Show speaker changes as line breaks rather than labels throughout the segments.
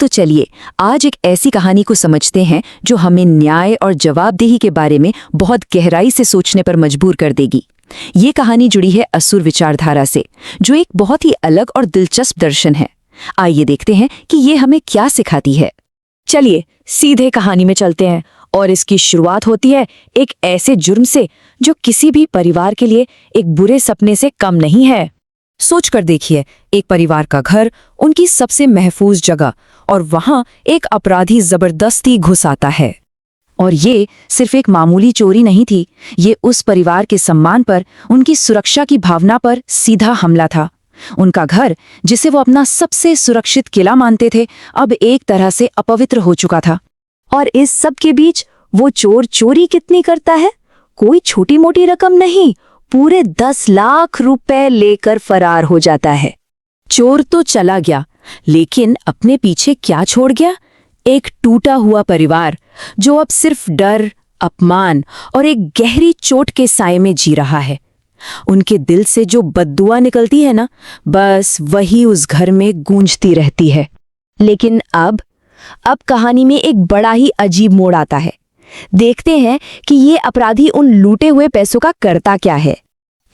तो चलिए आज एक ऐसी कहानी को समझते हैं जो हमें न्याय और जवाबदेही के बारे में बहुत गहराई से सोचने पर मजबूर कर देगी। ये कहानी जुड़ी है असुर विचारधारा से, जो एक बहुत ही अलग और दिलचस्प दर्शन है। आइए देखते हैं कि ये हमें क्या सिखाती है।
चलिए सीधे कहानी में चलते हैं और इसकी शुरुआत होती है एक ऐसे जुर्म से जो किसी भी परिवार के लिए एक बुरे सपने से कम नहीं है। सोच कर देखिए, एक परिवार का घर, उनकी सबसे महफूज जगह, और वहां एक अपराधी जबरदस्ती घुस आता है। और ये सिर्फ एक मामूली चोरी नहीं थी, ये उस परिवार के सम्मान पर, उनकी सुरक्षा की भावना पर सीधा हमला था। उनका घर, जिसे वो अपना सबसे सुरक्षित किला मानते थे, अब एक तरह से अपवित्र हो चुका था। और इस सब के बीच वो चोर चोरी कितनी करता है? कोई छोटी मोटी रकम नहीं, पूरे 10 लाख रुपए लेकर फरार हो जाता है। चोर तो चला गया, लेकिन अपने पीछे क्या छोड़ गया? एक टूटा हुआ परिवार, जो अब सिर्फ डर, अपमान और एक गहरी चोट के साए में जी रहा है। उनके दिल से जो बद्दुआ निकलती है ना, बस वही उस घर में गूंजती रहती है। लेकिन अब कहानी में एक बड़ा ही अजीब मोड़ आता है। देखते हैं कि ये अपराधी उन लूटे हुए पैसों का करता क्या है।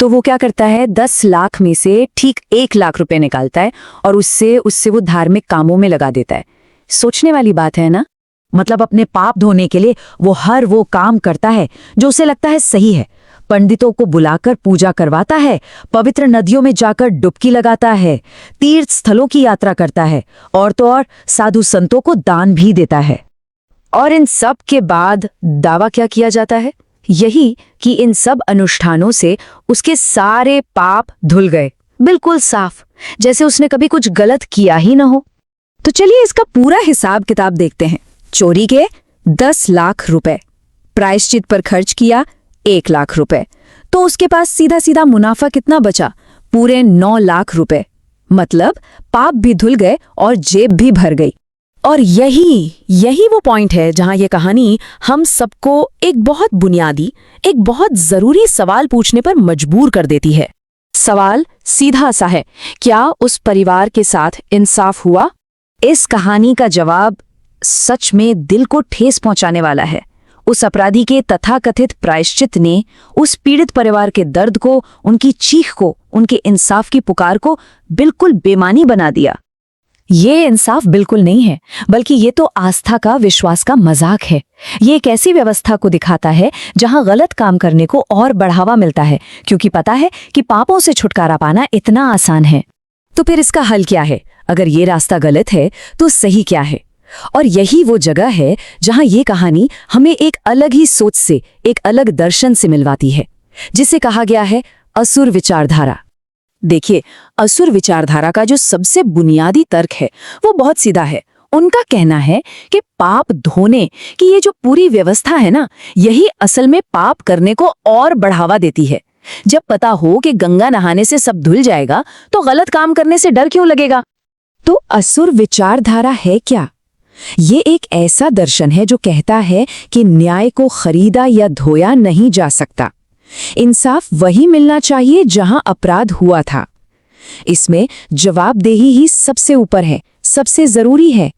तो वो क्या करता है, 10 लाख में से ठीक 1 लाख रुपए निकालता है और उससे वो धार्मिक कामों में लगा देता है। सोचने वाली बात है ना? मतलब अपने पाप धोने के लिए वो हर वो काम करता है जो उसे लगता है सही है। पंडितों को बुलाकर पूजा करवाता है, पवित्र नदियों में जाकर डुबकी लगाता है, तीर्थ स्थलों की यात्रा करता है, और तो और साधु संतों को दान भी देता है। और इन सब के बाद दावा क्या किया जाता है? यही कि इन सब अनुष्ठानों से उसके सारे पाप धुल गए, बिल्कुल साफ, जैसे उसने कभी कुछ गलत किया ही ना हो। तो चलिए इसका पूरा हिसाब किताब देखते हैं। चोरी के 10 लाख रुपए, प्रायश्चित पर खर्च किया 1 लाख रुपए, तो उसके पास सीधा सीधा मुनाफा कितना बचा? पूरे 9 लाख रुपए। मतलब पाप भी धुल गए और जेब भी भर गई। और यही वो पॉइंट है जहां ये कहानी हम सबको एक बहुत बुनियादी, एक बहुत जरूरी सवाल पूछने पर मजबूर कर देती है। सवाल सीधा सा है, क्या उस परिवार के साथ इंसाफ हुआ? इस कहानी का जवाब सच में दिल को ठेस पहुंचाने वाला है। उस अपराधी के तथाकथित प्रायश्चित ने उस पीड़ित परिवार के दर्द को, उनकी चीख को, उनके इंसाफ की पुकार को बिल्कुल बेमानी बना दिया। ये इंसाफ बिल्कुल नहीं है, बल्कि ये तो आस्था का, विश्वास का मजाक है। ये एक ऐसी व्यवस्था को दिखाता है जहां गलत काम करने को और बढ़ावा मिलता है, क्योंकि पता है कि पापों से छुटकारा पाना इतना आसान है। तो फिर इसका हल क्या है? अगर ये रास्ता गलत है तो सही क्या है? और यही वो जगह है जहां ये कहानी हमें एक अलग ही सोच से, एक अलग दर्शन से मिलवाती है, जिसे कहा गया है असुर विचारधारा। देखिए, असुर विचारधारा का जो सबसे बुनियादी तर्क है वो बहुत सीधा है। उनका कहना है कि पाप धोने की ये जो पूरी व्यवस्था है ना, यही असल में पाप करने को और बढ़ावा देती है। जब पता हो कि गंगा नहाने से सब धुल जाएगा, तो गलत काम करने से डर क्यों लगेगा? तो असुर विचारधारा है क्या? ये एक ऐसा दर्शन है जो कहता है कि न्याय को खरीदा या धोया नहीं जा सकता। इंसाफ वही मिलना चाहिए जहां अपराध हुआ था। इसमें जवाबदेही ही सबसे ऊपर है, सबसे जरूरी है।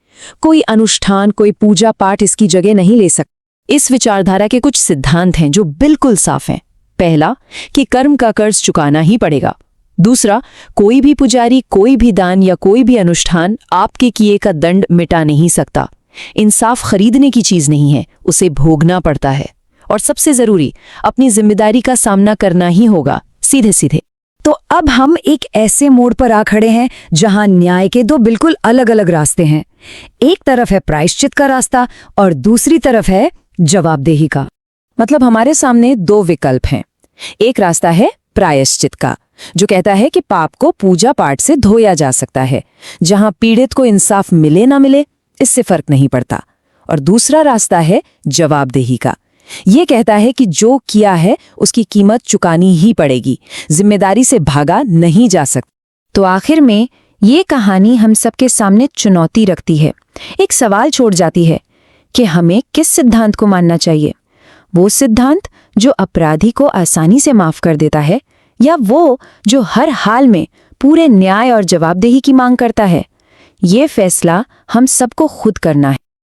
कोई अनुष्ठान, कोई पूजा पाठ इसकी जगह नहीं ले सकता। इस विचारधारा के कुछ सिद्धांत हैं जो बिल्कुल साफ हैं। पहला, कि कर्म का कर्ज चुकाना ही पड़ेगा। दूसरा, कोई भी पुजारी, कोई भी दान या कोई भी अनुष्ठान आपके किए का दंड मिटा नहीं सकता। इंसाफ खरीदने की चीज नहीं है, उसे भोगना पड़ता है। और सबसे जरूरी, अपनी जिम्मेदारी का सामना करना ही होगा, सीधे सीधे। तो अब हम एक ऐसे मोड़ पर आ खड़े हैं जहां न्याय के दो बिल्कुल अलग अलग रास्ते हैं। एक तरफ है प्रायश्चित का रास्ता और दूसरी तरफ है जवाबदेही का। मतलब हमारे सामने 2 विकल्प हैं। एक रास्ता है प्रायश्चित का, जो कहता है कि पाप को पूजा पाठ से धोया जा सकता है, जहां पीड़ित को इंसाफ मिले ना मिले इससे फर्क नहीं पड़ता। और दूसरा रास्ता है जवाबदेही का। ये कहता है कि जो किया है उसकी कीमत चुकानी ही पड़ेगी, जिम्मेदारी से भागा नहीं जा सकता। तो आखिर में ये कहानी हम सबके सामने चुनौती रखती है, एक सवाल छोड़ जाती है कि हमें किस सिद्धांत को मानना चाहिए। वो सिद्धांत जो अपराधी को आसानी से माफ कर देता है, या वो जो हर हाल में पूरे न्याय और जवाबदेही की मांग करता है। ये फैसला हम सबको खुद करना है।